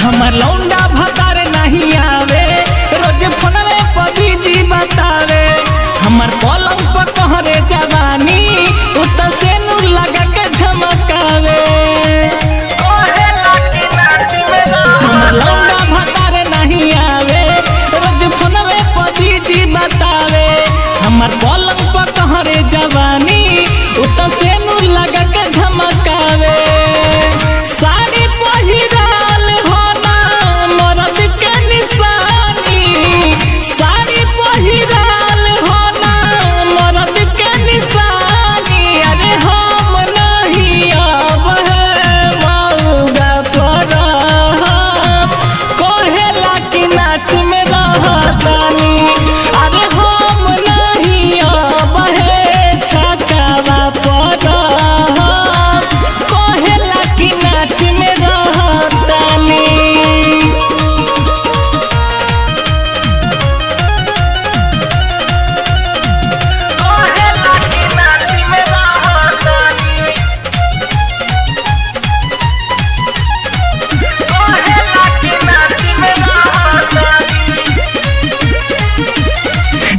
हमर लौंडा भतार नहीं आवे, रोज फोनवे पर बिजी बतावे। हमर पलंग पर कहरे जवानी, उ त सेनु लगा के झमकावे। हमर लौंडा भतार नहीं आवे, रोज फोनवे पर बिजी बतावे। हमर पलंग पर कहरे जवानी, उ त सेनु लगा के झमकावे। साड़ी पहिराल होना मरद के निशानी, साड़ी पहिराल होना मरद के निशानी। अरे हम नहीं अब है मौगा पर, कहेला कि नाच में रहतानी। अरे हम नहीं अब है छकावा पर, कहेला कि नाच में रहतानी।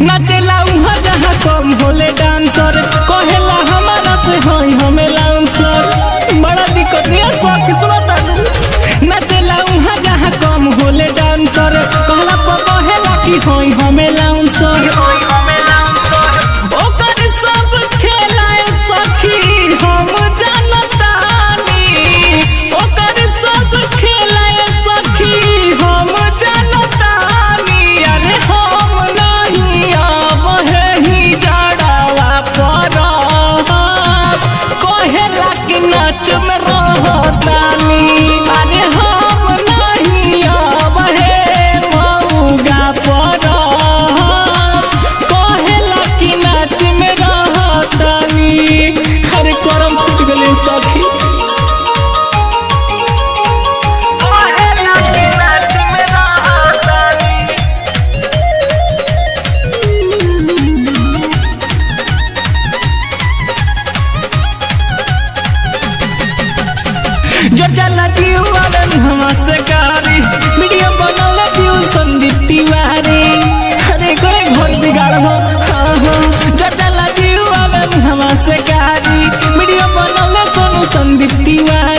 नचेला उहाँ जहाँ कम होले डांसर, कहेला हमारा से हई हमें लाउंसर। बड़ा दिक्कत नहीं सखी सुनता। नचेला उहाँ जहाँ कम होले डांसर, कहला पर कहेला कि हई हमें लाउंसर। ओकर सब खेला सखी हम जानतानी, ओकर सब खेला सखी हम जानतानी। अरे हम नहीं अब है ही जड़ावा पर, कहेला कि नाच में रहतानी। अरे हम नहीं अब है मौगा पर, कहेला कि नाच में रहतानी। अरे करम फूट गले सखी। जो चला दीवार हवा से गारी, वीडियो बनौले दियो संदीप तिवारी। अरे करे घर बिगाड़ हो, हाँ हाँ। जो चला दीवार हवा से गारी, वीडियो बनौले सोनू संदीप तिवारी।